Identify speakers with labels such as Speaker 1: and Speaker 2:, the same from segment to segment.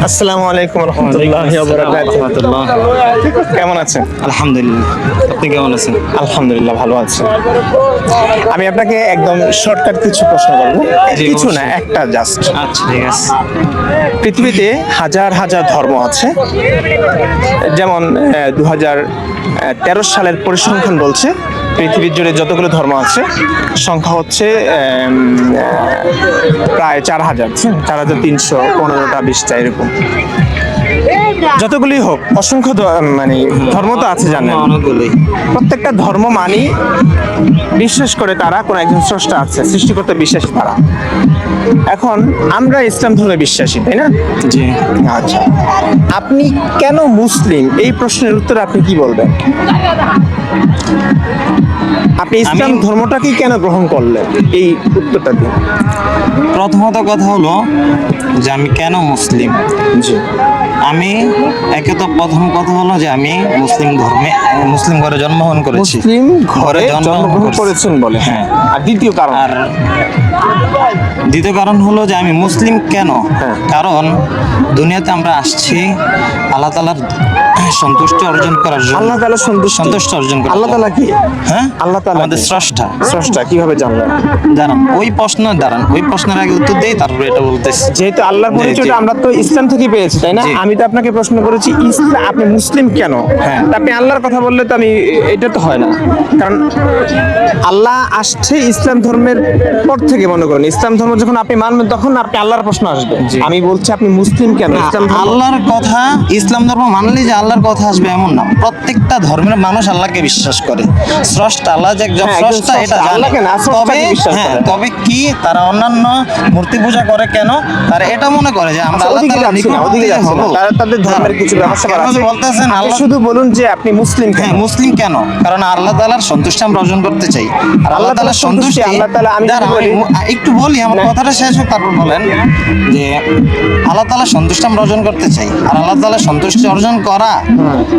Speaker 1: আসসালামু আলাইকুম রহমতুল্লাহি ওয়া বারাকাতুহু। কেমন আছেন?
Speaker 2: আলহামদুলিল্লাহ, আপনি কেমন আছেন?
Speaker 1: আলহামদুলিল্লাহ ভালো আছি। আমি আপনাকে একদম শর্টকাট কিছু প্রশ্ন করব,
Speaker 2: জি,
Speaker 1: কিছু না,
Speaker 2: অবশ্যই।
Speaker 1: একটা জাস্ট।
Speaker 2: আচ্ছা, ঠিক আছে।
Speaker 1: পৃথিবীতে হাজার হাজার ধর্ম আছে, যেমন 2013 সালের পরিসংখ্যান বলছে পৃথিবীর জুড়ে যতগুলো ধর্ম আছে সংখ্যা হচ্ছে প্রায় 4000, 4315টা 20টা এরকম। যতগুলি হোক, অসংখ্য মানে ধর্ম তো আছে জানেন।
Speaker 2: অনেকগুলোই।
Speaker 1: প্রত্যেকটা ধর্ম মানি বিশ্বাস করে তারা কোন একজন স্রষ্টা আছে, সৃষ্টিকর্তা বিশ্বাসী তারা। এখন আমরা ইসলাম ধর্মে বিশ্বাসী, তাই না?
Speaker 2: জি।
Speaker 1: আচ্ছা, আপনি কেন মুসলিম, এই প্রশ্নের উত্তরে আপনি কি বলবেন? আপনি ইসলাম ধর্মটাকে কেন গ্রহণ করলেন, এই উত্তরটা দিন।
Speaker 2: প্রথমত কথা হলো যে আমি কেন মুসলিম।
Speaker 1: জি।
Speaker 2: আমি একে তো প্রথম কথা হলো যে আমি মুসলিম ঘরে জন্মগ্রহণ করেছি।
Speaker 1: মুসলিম ঘরে জন্মগ্রহণ
Speaker 2: করেছি।
Speaker 1: করেছেন বলে,
Speaker 2: হ্যাঁ।
Speaker 1: আর দ্বিতীয় কারণ?
Speaker 2: আর দ্বিতীয় কারণ হলো যে আমি মুসলিম কেন,
Speaker 1: হ্যাঁ।
Speaker 2: কারণ দুনিয়াতে আমরা আসছি আল্লাহ তাআলার সন্তুষ্টি অর্জন করার জন্য।
Speaker 1: আল্লাহ তাআলা
Speaker 2: সন্তুষ্ট অর্জন করার
Speaker 1: আল্লাহ
Speaker 2: জন্য।
Speaker 1: তাআলা কি?
Speaker 2: হ্যাঁ,
Speaker 1: আল্লাহ তাআলা
Speaker 2: আমাদের
Speaker 1: কি?
Speaker 2: স্রষ্টা।
Speaker 1: স্রষ্টা কিভাবে জানলেন?
Speaker 2: দাঁড়ান, ওই প্রশ্নের আগে উত্তর দেই, তারপরে এটা বলতেছি।
Speaker 1: যেহেতু আল্লাহর
Speaker 2: জি,
Speaker 1: পরিচয়টা
Speaker 2: জি।
Speaker 1: আমরা তো ইসলাম থেকে পেয়েছি, তাই না?
Speaker 2: জি।
Speaker 1: আমি তো আপনাকে প্রশ্ন করেছি ইসলাম, আপনি মুসলিম কেন?
Speaker 2: হ্যাঁ।
Speaker 1: তা আপনি আল্লাহর কথা বললে তো আমি, এটা তো হয় না। কারণ আল্লাহ আসছে ইসলাম ধর্মের পর থেকে, মনে করেন ইসলাম ধর্ম যখন আপনি মানবেন তখন আপনি আল্লাহর প্রশ্ন আসবে।
Speaker 2: জি।
Speaker 1: আমি বলছি আপনি মুসলিম কেন? ইসলাম ধর্ম
Speaker 2: আল্লাহর কথা, ইসলাম ধর্ম মানলে যে আল্লাহর কথা আসবে এমন না। প্রত্যেকটা ধর্মের মানুষ আল্লাহকে বিশ্বাস করে। স্রষ্টা আল্লাহ যে একজন
Speaker 1: হ্যাঁ, একজন
Speaker 2: স্রষ্টা, এটা
Speaker 1: স্রষ্টা,
Speaker 2: জানে।
Speaker 1: আল্লাহকে না, স্রষ্টাকে বিশ্বাস করে।
Speaker 2: তবে কি তারা অন্যান্য মূর্তি পূজা করে কেন? তারা এটা মনে করে যে আমরা
Speaker 1: আচ্ছা,
Speaker 2: আল্লাহ
Speaker 1: ওদিকে
Speaker 2: তাআলার
Speaker 1: যাচ্ছি না, ওদিকে
Speaker 2: নিকটবর্তী
Speaker 1: যাচ্ছি না।
Speaker 2: হব।
Speaker 1: তাদের ধর্মের কিছু ব্যবস্থা
Speaker 2: কেন
Speaker 1: আছে।
Speaker 2: বলতেছেন
Speaker 1: আপনি
Speaker 2: আল্লাহ?
Speaker 1: শুধু বলুন যে আপনি মুসলিম কেন?
Speaker 2: হ্যাঁ, মুসলিম কেন? কারণ আল্লাহ তাআলার সন্তুষ্টি আমরা অর্জন করতে চাই। আর
Speaker 1: আল্লাহ তাআলার সন্তুষ্টি, আল্লাহ তাআলা, আমি
Speaker 2: দাঁড়ান,
Speaker 1: যদি বলি-
Speaker 2: একটু বলি, আমার
Speaker 1: না।
Speaker 2: কথাটা শেষ হোক তারপর বলেন। যে আল্লাহ তাআলার সন্তুষ্টি আমরা অর্জন করতে চাই, আর আল্লাহ তাআলার সন্তুষ্টি অর্জন করা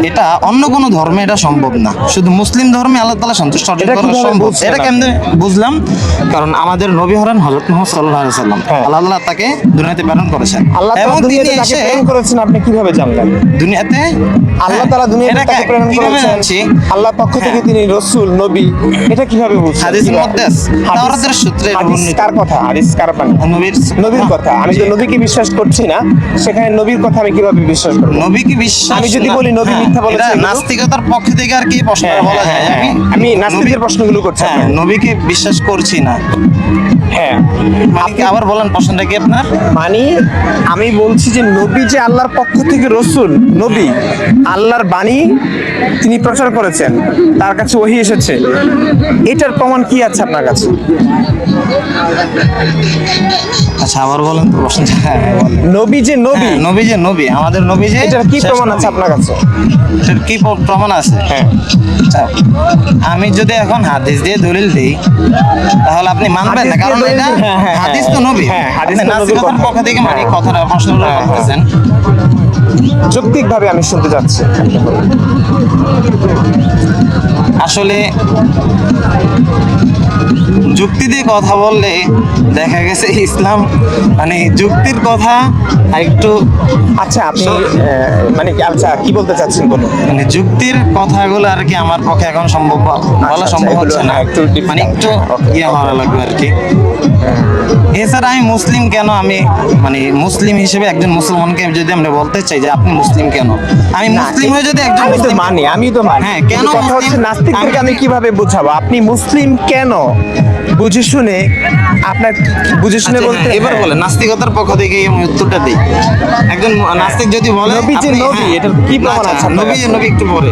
Speaker 2: এটা অন্য কোনো ধর্মে এটা সম্ভব না। শুধু মুসলিম ধর্মে আল্লাহ তাআলার সন্তুষ্টি অর্জন
Speaker 1: এটা
Speaker 2: করা
Speaker 1: কিভাবে
Speaker 2: সম্ভব।
Speaker 1: বুঝছেন
Speaker 2: এটা
Speaker 1: আপনি?
Speaker 2: কেমনে বুঝলাম? কারণ আমাদের নবী হলেন হযরত মুহাম্মদ সাল্লাল্লাহু আলাইহি ওয়াসাল্লাম।
Speaker 1: হ্যাঁ।
Speaker 2: আল্লাহ তাআলা তাকে দুনিয়াতে প্রেরণ করেছেন
Speaker 1: আল্লাহ
Speaker 2: এবং
Speaker 1: তাআলা
Speaker 2: তিনি
Speaker 1: দুনিয়াতে তাকে
Speaker 2: এসে
Speaker 1: প্রেরণ করেছেন, আপনি কিভাবে জানলেন?
Speaker 2: দুনিয়াতে
Speaker 1: আল্লাহ তাআলা দুনিয়াতে
Speaker 2: এটা
Speaker 1: তাকে প্রেরণ
Speaker 2: কিভাবে
Speaker 1: করেছেন,
Speaker 2: জানছি?
Speaker 1: আল্লাহর পক্ষ থেকে
Speaker 2: হ্যাঁ।
Speaker 1: তিনি রাসূল, নবী, এটা কিভাবে বুঝছেন?
Speaker 2: হাদিসের মধ্যে আছে।
Speaker 1: হাদিস-
Speaker 2: তাওরাতের সূত্রে এটা
Speaker 1: হাদিস
Speaker 2: বর্ণিত।
Speaker 1: কার কথা? হাদিস কার বাণী? নবীর কথা। আমি তো নবীকে বিশ্বাস করছি না, সেখানে নবীর কথা আমি কিভাবে বিশ্বাস করব?
Speaker 2: নবীকে বিশ্বাস
Speaker 1: আমি যদি
Speaker 2: না-
Speaker 1: বলি নবী
Speaker 2: হ্যাঁ,
Speaker 1: মিথ্যা বলেছে,
Speaker 2: এটা
Speaker 1: এগুলো-
Speaker 2: নাস্তিকতার পক্ষ থেকে আর কি প্রশ্ন
Speaker 1: হ্যাঁ,
Speaker 2: বলা
Speaker 1: হ্যাঁ,
Speaker 2: যায়।
Speaker 1: হ্যাঁ, আমি নাস্তিকের প্রশ্নগুলো করছি
Speaker 2: হ্যাঁ,
Speaker 1: আপনাকে।
Speaker 2: নবীকে বিশ্বাস করছি না।
Speaker 1: হ্যাঁ,
Speaker 2: আপনি আবার বলেন প্রশ্নটা কি আপনার?
Speaker 1: মানে আমি বলছি যে নবী যে আল্লাহর পক্ষ থেকে রসুল, নবী আল্লাহর বাণী তিনি প্রচার করেছেন, তার কাছে ওহী এসেছে, এটার প্রমাণ কি আছে আপনার কাছে?
Speaker 2: আচ্ছা, আবার বলেন তো প্রশ্নটা। হ্যাঁ, বলেন।
Speaker 1: নবী যে নবী,
Speaker 2: হ্যাঁ, নবী আমাদের নবী যে
Speaker 1: এটার কি
Speaker 2: শেষ
Speaker 1: প্রমাণ
Speaker 2: নবী।
Speaker 1: আছে আপনার কাছে?
Speaker 2: এটার কি প্রমাণ আছে?
Speaker 1: হ্যাঁ,
Speaker 2: আচ্ছা, আমি যদি এখন হাদিস দিয়ে দলিল দিই তাহলে আপনি মানবেন
Speaker 1: হাদিস
Speaker 2: না,
Speaker 1: দিয়ে
Speaker 2: কারণ
Speaker 1: দলিল
Speaker 2: এটা
Speaker 1: হ্যাঁ, হ্যাঁ,
Speaker 2: হাদিস তো
Speaker 1: হ্যাঁ,
Speaker 2: নবী।
Speaker 1: হ্যাঁ, হাদিস
Speaker 2: আপনি
Speaker 1: তো নবীর
Speaker 2: নাস্তিকতার
Speaker 1: কথা।
Speaker 2: পক্ষ থেকে মানে
Speaker 1: হ্যাঁ।
Speaker 2: কথাটা প্রশ্নটা
Speaker 1: হ্যাঁ, হ্যাঁ।
Speaker 2: করতেছেন।
Speaker 1: যৌক্তিকভাবে আমি শুনতে চাচ্ছি।
Speaker 2: আসলে যুক্তি দিয়ে কথা বললে দেখা গেছে ইসলাম মানে যুক্তির কথা আর একটু
Speaker 1: আচ্ছা, আপনি মানে আচ্ছা কি বলতে চাচ্ছেন বলুন।
Speaker 2: মানে যুক্তির কথাগুলো আর কি আমার পক্ষে এখন সম্ভব বলা
Speaker 1: আচ্ছা,
Speaker 2: সম্ভব
Speaker 1: এগুলো
Speaker 2: হচ্ছে না।
Speaker 1: হ্যাঁ, একটু difficult।
Speaker 2: মানে একটু
Speaker 1: Okay,
Speaker 2: ইয়ে হওয়া লাগবে আর কি। এছাড়া আমি মুসলিম কেন, আমি মানে মুসলিম হিসেবে একজন মুসলমানকে যদি আমরা বলতে চাই যে আপনি মুসলিম কেন, আমি
Speaker 1: না,
Speaker 2: মুসলিম হয়ে যদি একজন
Speaker 1: আমি তো
Speaker 2: মুসলিম
Speaker 1: মানি, আমি তো মানি।
Speaker 2: হ্যাঁ, কেন
Speaker 1: কিন্তু কথা হচ্ছে
Speaker 2: মুসলিম?
Speaker 1: নাস্তিকদেরকে আমি কিভাবে বুঝাবো আপনি মুসলিম কেন? বুঝে শুনে আপনার বুঝে শুনে
Speaker 2: আচ্ছা,
Speaker 1: বলতে
Speaker 2: হ্যাঁ, এবার
Speaker 1: হ্যাঁ।
Speaker 2: বলেন নাস্তিকতার পক্ষ থেকে আমি উত্তরটা দিই। একজন নাস্তিক যদি বলে
Speaker 1: নবী যে
Speaker 2: আপনি-
Speaker 1: নবী,
Speaker 2: হ্যাঁ,
Speaker 1: এটার কি প্রমাণ
Speaker 2: আচ্ছা,
Speaker 1: আছে আপনার
Speaker 2: নবী
Speaker 1: কাছে?
Speaker 2: নবী একটু পরে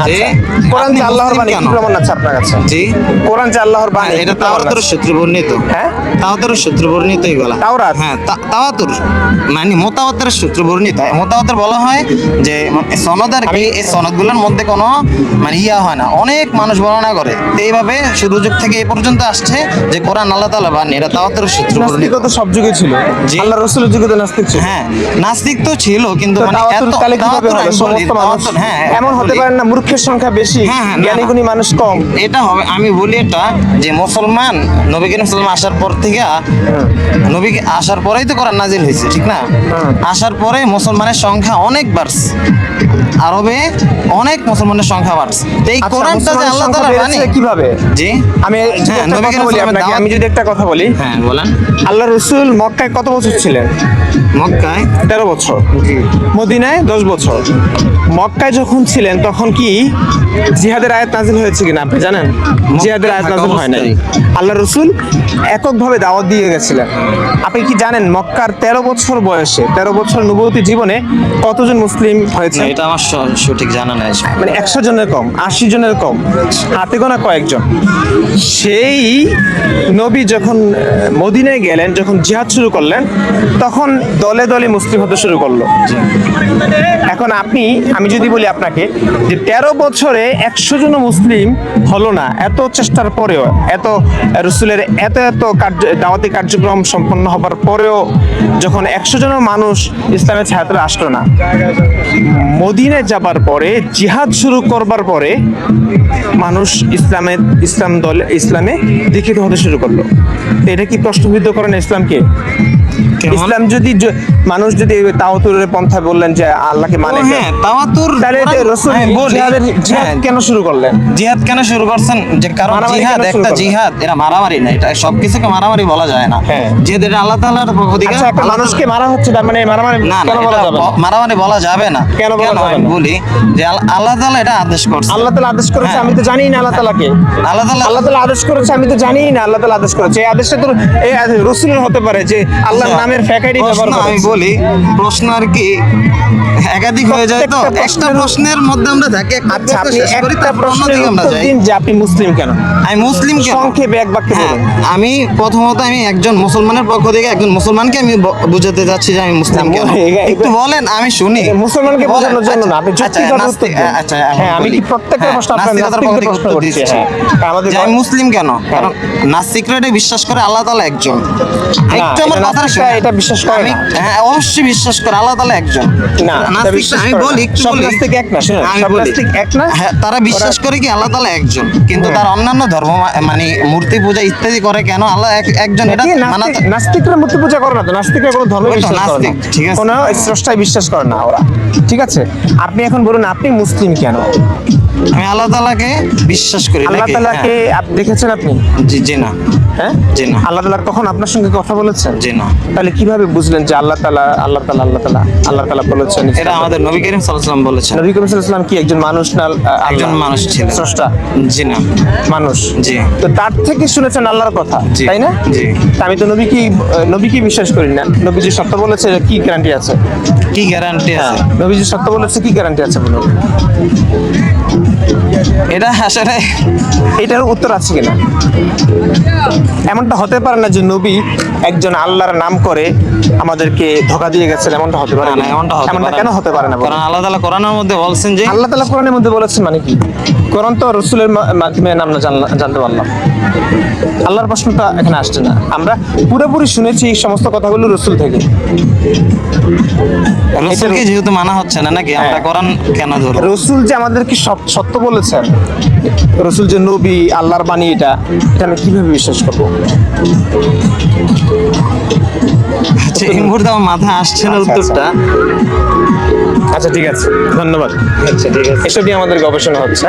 Speaker 2: যে
Speaker 1: আচ্ছা, কোরআন
Speaker 2: আপনি
Speaker 1: যে আল্লাহর
Speaker 2: মুসলিম
Speaker 1: বাণী,
Speaker 2: কেন?
Speaker 1: কি প্রমাণ আছে আপনার কাছে?
Speaker 2: জি,
Speaker 1: কোরআন যে আল্লাহর বাণী,
Speaker 2: এটা
Speaker 1: কি প্রমাণ
Speaker 2: তাওরাতের
Speaker 1: আছে?
Speaker 2: সূত্রে বর্ণিত।
Speaker 1: হ্যাঁ,
Speaker 2: তাওরাতের সূত্রে বর্ণিত এগুলা।
Speaker 1: তাওরাত?
Speaker 2: হ্যাঁ, তাওয়াতুর মানে মোতাওয়াতের সূত্রে বর্ণিত। মোতাওয়াতের বলা হয় যে সনদ আর কি, এই সনদগুলোর মধ্যে কোনো মানে ইয়া হয় না, অনেক মানুষ বর্ণনা করে। তো এইভাবে শুরু যুগ থেকে এই পর্যন্ত আসছে যে কোরআন আল্লাহ তাআলা বাণী এটা তাওয়াতুরের সূত্র বর্ণিত।
Speaker 1: নাস্তিকতা সব যুগে ছিল,
Speaker 2: জি।
Speaker 1: আল্লাহ রসুলের যুগে তো নাস্তিক ছিল।
Speaker 2: হ্যাঁ, নাস্তিক তো ছিল, কিন্তু
Speaker 1: তো
Speaker 2: মানে
Speaker 1: তাওয়াতুর
Speaker 2: এত
Speaker 1: তাহলে কিভাবে
Speaker 2: তাওয়াতুর
Speaker 1: হবে?
Speaker 2: আমি বলি,
Speaker 1: সমস্ত মানুষ
Speaker 2: তাওয়াতুর, হ্যাঁ,
Speaker 1: এমন হতে
Speaker 2: বলি।
Speaker 1: পারে না মূর্খের সংখ্যা বেশি,
Speaker 2: হ্যাঁ, হ্যাঁ, না,
Speaker 1: জ্ঞানী
Speaker 2: না।
Speaker 1: গুণী মানুষ কম?
Speaker 2: এটা হবে, আমি বলি এটা যে মুসলমান নবী করিম সাল্লাল্লাহু আলাইহি ওয়াসাল্লাম আসার পর থেকে, নবী আসার পরেই তো কোরআন নাজিল হয়েছে, ঠিক না? আসার পরে মুসলমানের সংখ্যা অনেক বাড়ছে, আরবে অনেক মুসলমানের সংখ্যা বাড়ছে। তো এই
Speaker 1: আচ্ছা,
Speaker 2: কোরআনটা যে
Speaker 1: মুসলমানের
Speaker 2: আল্লাহ
Speaker 1: সংখ্যা
Speaker 2: তাআলা
Speaker 1: বেড়েছে
Speaker 2: বাণী,
Speaker 1: কিভাবে?
Speaker 2: জি,
Speaker 1: আমি যদি
Speaker 2: হ্যাঁ,
Speaker 1: একটা
Speaker 2: নবী
Speaker 1: কথা
Speaker 2: করিম
Speaker 1: বলি
Speaker 2: সাল্লাল্লাহু
Speaker 1: আপনাকে,
Speaker 2: আলাইহি
Speaker 1: আমি যদি একটা কথা বলি,
Speaker 2: হ্যাঁ বলেন।
Speaker 1: আল্লাহ রসুল মক্কায় কত বছর ছিলেন?
Speaker 2: মক্কায়
Speaker 1: 13 বছর। মদিনায় 10 বছর। মক্কায় যখন ছিলেন তখন কি জিহাদের আয়াত নাজিল হয়েছে কিনা আপনি জানেন? জিহাদের আয়াত নাজিল হয় নাই। আল্লাহ রসুল এককভাবে দাওয়াত দিয়ে গেছিলেন। আপনি কি জানেন মক্কার 13 বছর বয়সে, 13 বছর নবুয়তি জীবনে কতজন মুসলিম হয়েছে?
Speaker 2: না, এটা আমার সঠিক জানা নাই।
Speaker 1: মানে 100 জনের কম, 80 জনের কম, হাতে গোনা কয়েকজন। সেই নবী যখন মদিনায় গেলেন, যখন জিহাদ শুরু করলেন, তখন দলে দলে মুসলিম হতে শুরু করলো। এখন আমি যদি বলি আপনাকে যে 13 বছরে 100 জন মুসলিম হলো না, এত চেষ্টার পরেও, এত রসুলের এত এত দাওয়াতি কার্যক্রম সম্পন্ন হবার পরেও যখন 100 জন মানুষ ইসলামের ছায়াতলে আসলো না, মদিনায় যাবার পরে, জিহাদ শুরু করবার পরে মানুষ ইসলামে দীক্ষিত হতে শুরু করলো। তো এটা কি প্রশ্নবিদ্ধ করে না ইসলামকে?
Speaker 2: কেমন?
Speaker 1: ইসলাম যদি মানুষ যদি তাওয়াতুরের পন্থা বললেন যে আল্লাহকে মানে,
Speaker 2: হ্যাঁ, তাওয়াতুর,
Speaker 1: তাহলে রসুল
Speaker 2: আমি বলি,
Speaker 1: জিহাদ
Speaker 2: হ্যাঁ,
Speaker 1: কেন শুরু করলেন?
Speaker 2: জিহাদ কেন শুরু করছেন? যে কারণ
Speaker 1: মারামারি
Speaker 2: জিহাদ
Speaker 1: কেন শুরু
Speaker 2: একটা
Speaker 1: করলেন?
Speaker 2: জিহাদ, এটা মারামারি না, এটা সবকিছুকে মারামারি বলা যায় না।
Speaker 1: হ্যাঁ।
Speaker 2: যেহেতু এটা আল্লাহ তাআলার পক্ষ থেকে,
Speaker 1: আচ্ছা, একটা মানুষকে মারা হচ্ছে, তার মানে মারামারি
Speaker 2: না, না,
Speaker 1: কেন বলা
Speaker 2: এটা
Speaker 1: যাবে না?
Speaker 2: মারামারি বলা যাবে না।
Speaker 1: কেন বলা যাবে
Speaker 2: আমি
Speaker 1: না?
Speaker 2: বলি যে আল্লাহ তাআলা এটা আদেশ করছে।
Speaker 1: আল্লাহ তাআলা আদেশ করেছে,
Speaker 2: হ্যাঁ।
Speaker 1: আমি তো জানি না আল্লাহ তাআলাকে।
Speaker 2: আল্লাহ তাআলা
Speaker 1: আল্লাহ তাআলা আদেশ করেছে, আমি তো জানি না আল্লাহ তাআলা আদেশ করেছে। এই আদেশটা তো এই রসুলের হতে পারে যে আল্লাহর নামের ফ্যাকাইডি ব্যবহার
Speaker 2: প্রশ্ন, আমি
Speaker 1: করেছে।
Speaker 2: বলি প্রশ্ন আর কি একাধিক হয়ে যায়, তো
Speaker 1: প্রত্যেকটা
Speaker 2: একটা
Speaker 1: প্রশ্নের
Speaker 2: প্রশ্নের মধ্যে আমরা থাকি, একটা
Speaker 1: আচ্ছা, আপনি
Speaker 2: শেষ করি,
Speaker 1: একটা
Speaker 2: তারপর
Speaker 1: প্রশ্নের
Speaker 2: অন্যদিকে আমরা
Speaker 1: উত্তর
Speaker 2: যাই।
Speaker 1: দিন যে আপনি মুসলিম কেন?
Speaker 2: আমি মুসলিম কেন?
Speaker 1: সংক্ষেপে এক বাক্যে
Speaker 2: হ্যাঁ,
Speaker 1: বলুন।
Speaker 2: আমি প্রথমত আমি একজন মুসলমানের পক্ষ থেকে একজন মুসলমানকে আমি বুঝাতে যাচ্ছি যে আমি মুসলিম
Speaker 1: না,
Speaker 2: কেন। একটু বলেন, আমি শুনি।
Speaker 1: মুসলমানকে
Speaker 2: বলেন।
Speaker 1: বোঝানোর জন্য না, আপনি
Speaker 2: আচ্ছা,
Speaker 1: যুক্তিগত উত্তর
Speaker 2: নাস্তিক,
Speaker 1: দিন।
Speaker 2: আচ্ছা,
Speaker 1: হ্যাঁ, আমি
Speaker 2: বলি।
Speaker 1: কি প্রত্যেকটা
Speaker 2: হ্যাঁ,
Speaker 1: প্রশ্ন আপনার
Speaker 2: নাস্তিকতার পক্ষ
Speaker 1: নাস্তিকদের
Speaker 2: থেকে
Speaker 1: প্রশ্ন
Speaker 2: উত্তর
Speaker 1: করছি?
Speaker 2: দিচ্ছি।
Speaker 1: হ্যাঁ, আমাদের
Speaker 2: যে আমি মুসলিম কেন? কারণ নাস্তিকরা এটা বিশ্বাস করে আল্লাহ তাআলা একজন। একটু আমার
Speaker 1: এটা
Speaker 2: কথাটা
Speaker 1: নাস্তিকরা
Speaker 2: শুনুন।
Speaker 1: এটা বিশ্বাস করে
Speaker 2: আমি,
Speaker 1: না।
Speaker 2: হ্যাঁ, অবশ্যই বিশ্বাস করে আল্লাহ তাআলা একজন।
Speaker 1: না, এটা
Speaker 2: নাস্তিকরা,
Speaker 1: বিশ্বাস
Speaker 2: আমি
Speaker 1: করে
Speaker 2: বলি,
Speaker 1: না।
Speaker 2: একটু
Speaker 1: সব
Speaker 2: বলি।
Speaker 1: নাস্তিক এক না, শুনুন,
Speaker 2: আমি
Speaker 1: সব
Speaker 2: বলি।
Speaker 1: নাস্তিক এক না।
Speaker 2: হ্যাঁ, তারা বিশ্বাস করে কি আল্লাহ তাআলা একজন, কিন্তু তার অন্যান্য ধর্ম মানে মূর্তি পূজা ইত্যাদি করে কেন? আল্লাহ একজন, এটা
Speaker 1: নাকি
Speaker 2: মানা
Speaker 1: নাস্তিকরা মূর্তি পূজা করে না তো, নাস্তিকরা কোনো ধর্মে
Speaker 2: ওই তো
Speaker 1: বিশ্বাস করে না,
Speaker 2: নাস্তিক, ঠিক আছে।
Speaker 1: কোনো স্রষ্টায় বিশ্বাস করে না ওরা। ঠিক আছে, আপনি এখন বলুন আপনি মুসলিম কেন?
Speaker 2: আমি আল্লাহ তাআলাকে বিশ্বাস করি
Speaker 1: আল্লাহ
Speaker 2: নাকি?
Speaker 1: তাআলাকে দেখেছেন আপনি?
Speaker 2: জি, জি না,
Speaker 1: হ্যাঁ,
Speaker 2: জি না,
Speaker 1: আল্লাহ তাআলা কখন আপনার সঙ্গে কথা বলেছেন?
Speaker 2: জি না।
Speaker 1: তাহলে কিভাবে বুঝলেন যে আল্লাহ তাআলা বলেছেন?
Speaker 2: এটা আমাদের নবী করিম সাল্লাল্লাহু আলাইহি ওয়াসাল্লাম বলেছেন।
Speaker 1: নবী করিম সাল্লাল্লাহু আলাইহি ওয়াসাল্লাম কি একজন মানুষ না?
Speaker 2: একজন মানুষ ছিলেন।
Speaker 1: স্রষ্টা
Speaker 2: জি না।
Speaker 1: মানুষ।
Speaker 2: জি।
Speaker 1: তো তার থেকে শুনেছেন আল্লাহর কথা,
Speaker 2: জি।
Speaker 1: তাই না?
Speaker 2: জি।
Speaker 1: তা আমি তো নবীকে বিশ্বাস করি না। নবীজি সত্য বলেছে, কি গ্যারান্টি আছে?
Speaker 2: কি গ্যারান্টি আছে?
Speaker 1: নবীজি সত্য বলেছে, কি গ্যারান্টি আছে বলুন?
Speaker 2: এটা আসলে
Speaker 1: এটার উত্তর আছে কিনা? এমনটা হতে পারে না যে নবী একজন আল্লাহর নাম করে আমাদেরকে ধোঁকা দিয়ে গেছেন, এমনটা হতে পারে
Speaker 2: না,
Speaker 1: না?
Speaker 2: না, এমনটা হতে পারে
Speaker 1: কেন হতে পারে না বলুন?
Speaker 2: কারণ আল্লাহ তাআলা কোরআনের মধ্যে বলছেন যে,
Speaker 1: আল্লাহ তাআলা কোরআনের মধ্যে বলেছেন মানে কি? কোরআন তো রসুলের মাধ্যমে আমরা জানতে পারলাম। আল্লাহর প্রশ্নটা এখানে আসছে না। আমরা পুরোপুরি শুনেছি এই সমস্ত কথাগুলো রসুল থেকে।
Speaker 2: রাসূলকে যেহেতু মানা হচ্ছে না, নাকি আমরা
Speaker 1: হ্যাঁ।
Speaker 2: কোরআন কেন ধরব?
Speaker 1: রসুল যে আমাদেরকে সত্য বলেছেন, রসুল যে নবী, আল্লাহর বাণী, এটা আমি কিভাবে বিশ্বাস করবো?
Speaker 2: আচ্ছা, এই মুহূর্তে আমার মাথায় আসছে না
Speaker 1: আচ্ছা,
Speaker 2: উত্তরটা।
Speaker 1: আচ্ছা, ঠিক আছে, ধন্যবাদ।
Speaker 2: আচ্ছা, ঠিক আছে।
Speaker 1: এসব নিয়ে আমাদের গবেষণা হচ্ছে।